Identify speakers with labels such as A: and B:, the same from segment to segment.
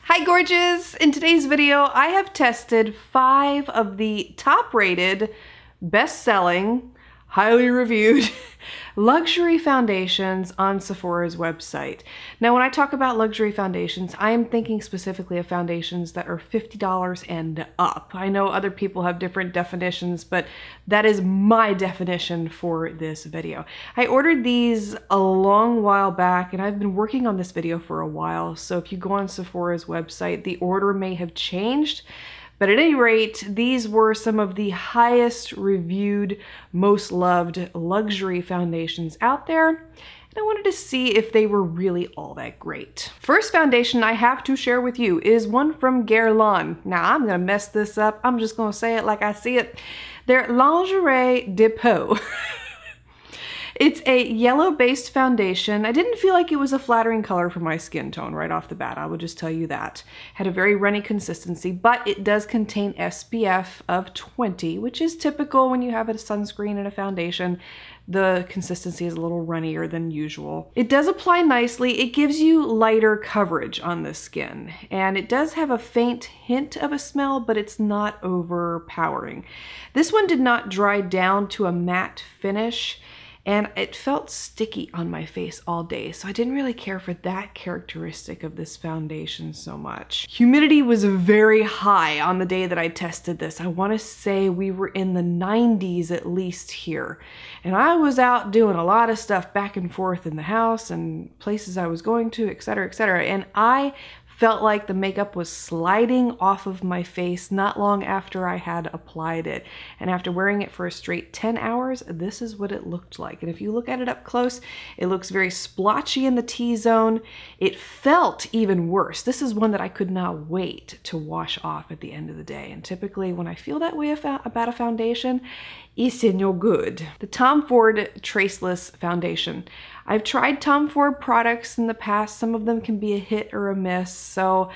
A: Hi gorgeous! In today's video, I have tested 5 of the top-rated, best-selling, highly reviewed luxury foundations on Sephora's website. Now, when I talk about luxury foundations, I am thinking specifically of foundations that are $50 and up. I know other people have different definitions, but that is my definition for this video. I ordered these a long while back, and I've been working on this video for a while, so if you go on Sephora's website, the order may have changed. But at any rate, these were some of the highest reviewed, most loved luxury foundations out there. And I wanted to see if they were really all that great. First foundation I have to share with you is one from Guerlain. Now I'm gonna mess this up. I'm just gonna say it like I see it. They're Lingerie. It's a yellow-based foundation. I didn't feel like it was a flattering color for my skin tone right off the bat. I will just tell you that. Had a very runny consistency, but it does contain SPF of 20, which is typical when you have a sunscreen and a foundation. The consistency is a little runnier than usual. It does apply nicely. It gives you lighter coverage on the skin, and it does have a faint hint of a smell, but it's not overpowering. This one did not dry down to a matte finish, and it felt sticky on my face all day, so I didn't really care for that characteristic of this foundation so much. Humidity was very high on the day that I tested this. I want to say we were in the 90s at least here. And I was out doing a lot of stuff back and forth in the house and places I was going to, etc., etc. And I felt like the makeup was sliding off of my face not long after I had applied it. And after wearing it for a straight 10 hours, this is what it looked like. And if you look at it up close, it looks very splotchy in the T-zone. It felt even worse. This is one that I could not wait to wash off at the end of the day. And typically when I feel that way about a foundation, it's no good. The Tom Ford Traceless Foundation. I've tried Tom Ford products in the past. Some of them can be a hit or a miss, so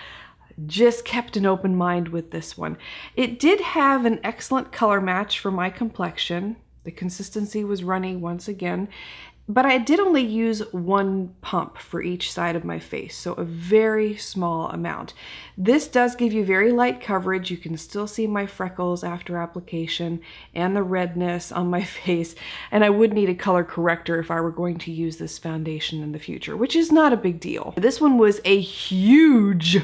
A: just kept an open mind with this one. It did have an excellent color match for my complexion. The consistency was runny once again, but I did only use one pump for each side of my face, so a very small amount. This does give you very light coverage. You can still see my freckles after application and the redness on my face, and I would need a color corrector if I were going to use this foundation in the future, which is not a big deal. This one was a huge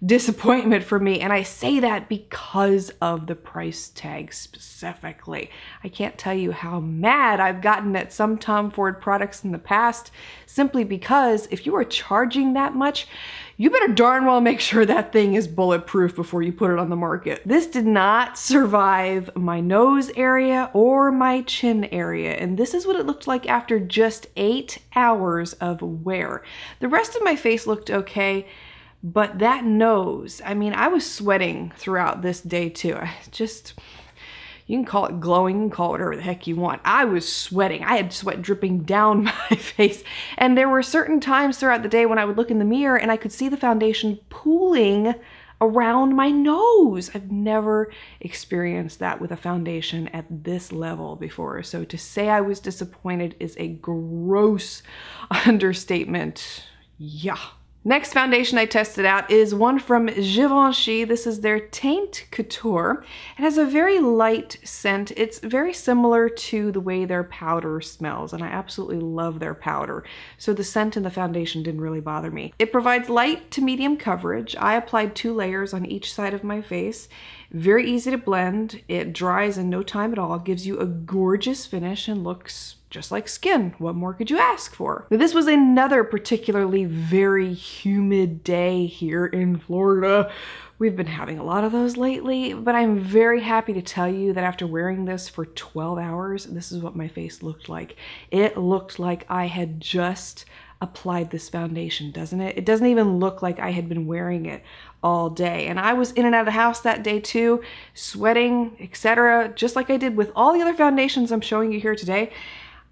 A: disappointment for me, and I say that because of the price tag specifically. I can't tell you how mad I've gotten at some Tom Ford products in the past simply because if you are charging that much, you better darn well make sure that thing is bulletproof before you put it on the market. This did not survive my nose area or my chin area, and this is what it looked like after just 8 hours of wear. The rest of my face looked okay, but that nose, I mean, I was sweating throughout this day too. You can call it glowing, you can call it whatever the heck you want. I was sweating. I had sweat dripping down my face. And there were certain times throughout the day when I would look in the mirror and I could see the foundation pooling around my nose. I've never experienced that with a foundation at this level before. So to say I was disappointed is a gross understatement. Yeah. Next foundation I tested out is one from Giovanni. This is their Teint Couture. It has a very light scent. It's very similar to the way their powder smells, and I absolutely love their powder. So the scent and the foundation didn't really bother me. It provides light to medium coverage. I applied 2 layers on each side of my face. Very easy to blend. It dries in no time at all. It gives you a gorgeous finish and looks just like skin. What more could you ask for? Now, this was another particularly very humid day here in Florida. We've been having a lot of those lately, but I'm very happy to tell you that after wearing this for 12 hours, this is what my face looked like. It looked like I had just applied this foundation, doesn't it? It doesn't even look like I had been wearing it all day. And I was in and out of the house that day too, sweating, etc., just like I did with all the other foundations I'm showing you here today.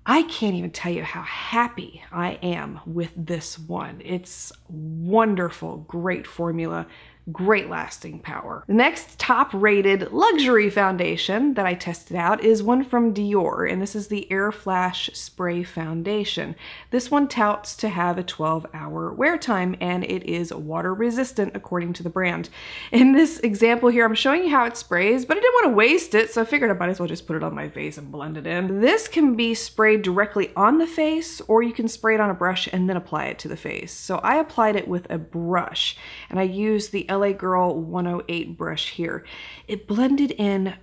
A: I can't even tell you how happy I am with this one. It's wonderful, great formula, Great lasting power. The next top-rated luxury foundation that I tested out is one from Dior, and this is the Air Flash Spray Foundation. This one touts to have a 12-hour wear time, and it is water resistant according to the brand. In this example here, I'm showing you how it sprays, but I didn't want to waste it, so I figured I might as well just put it on my face and blend it in. This can be sprayed directly on the face, or you can spray it on a brush and then apply it to the face. So I applied it with a brush, and I used the LA Girl 108 brush here. It blended in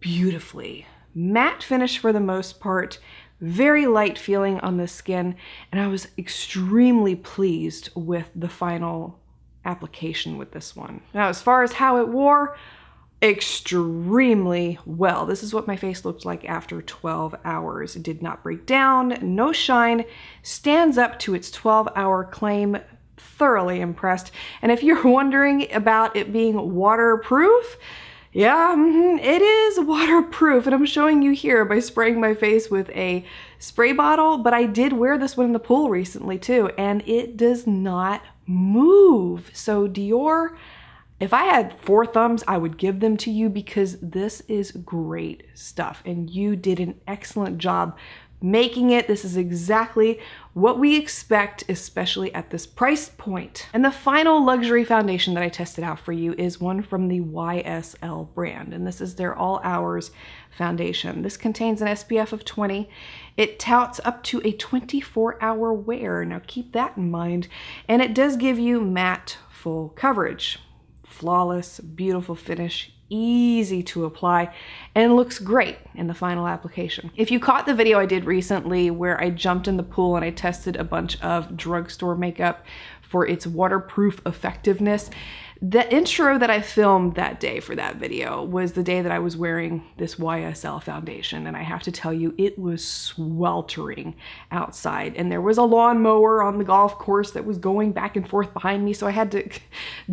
A: beautifully. Matte finish for the most part, very light feeling on the skin, and I was extremely pleased with the final application with this one. Now, as far as how it wore, extremely well. This is what my face looked like after 12 hours. It did not break down, no shine, stands up to its 12-hour claim. Thoroughly impressed. And if you're wondering about it being waterproof, yeah, it is waterproof, and I'm showing you here by spraying my face with a spray bottle, but I did wear this one in the pool recently too, and it does not move. So Dior, if I had 4 thumbs, I would give them to you because this is great stuff, and you did an excellent job making it. This is exactly what we expect, especially at this price point. And the final luxury foundation that I tested out for you is one from the YSL brand, and this is their All Hours foundation. This contains an SPF of 20. It touts up to a 24-hour wear. Now keep that in mind. And it does give you matte full coverage. Flawless, beautiful finish, easy to apply, and looks great in the final application. If you caught the video I did recently where I jumped in the pool and I tested a bunch of drugstore makeup for its waterproof effectiveness, the intro that I filmed that day for that video was the day that I was wearing this YSL foundation, and I have to tell you, it was sweltering outside, and there was a lawnmower on the golf course that was going back and forth behind me, so I had to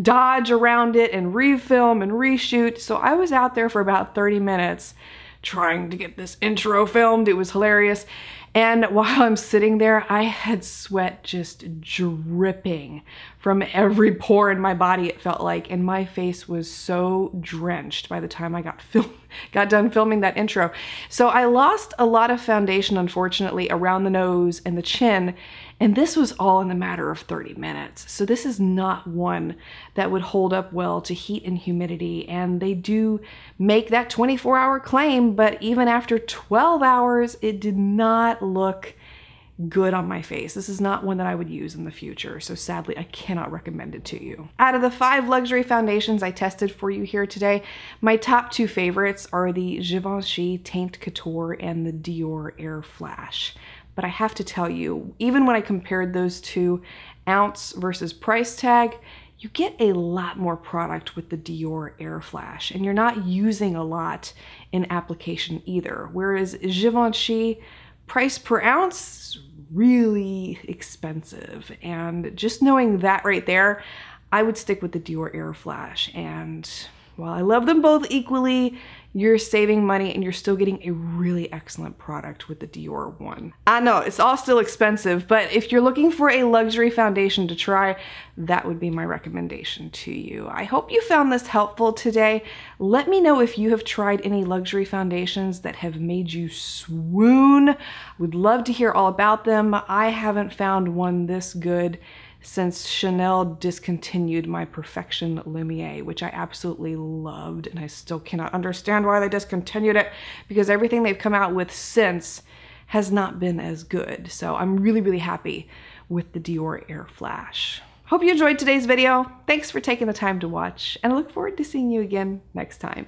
A: dodge around it and refilm and reshoot. So I was out there for about 30 minutes trying to get this intro filmed. It was hilarious. And while I'm sitting there, I had sweat just dripping from every pore in my body, it felt like, and my face was so drenched by the time I got done filming that intro. So I lost a lot of foundation, unfortunately, around the nose and the chin, and this was all in a matter of 30 minutes. So this is not one that would hold up well to heat and humidity, and they do make that 24-hour claim, but even after 12 hours, it did not look good on my face. This is not one that I would use in the future, so sadly I cannot recommend it to you. Out of the 5 luxury foundations I tested for you here today, my top 2 favorites are the Giovanni Teint Couture and the Dior Air Flash. But I have to tell you, even when I compared those two, ounce versus price tag, you get a lot more product with the Dior Air Flash, and you're not using a lot in application either. Whereas Givenchy, price per ounce, really expensive. And just knowing that right there, I would stick with the Dior Air Flash. And while I love them both equally, you're saving money and you're still getting a really excellent product with the Dior one. I know, it's all still expensive, but if you're looking for a luxury foundation to try, that would be my recommendation to you. I hope you found this helpful today. Let me know if you have tried any luxury foundations that have made you swoon. Would love to hear all about them. I haven't found one this good since Chanel discontinued my Perfection Lumiere, which I absolutely loved, and I still cannot understand why they discontinued it, because everything they've come out with since has not been as good. So I'm really, really happy with the Dior Air Flash. Hope you enjoyed today's video. Thanks for taking the time to watch, and I look forward to seeing you again next time.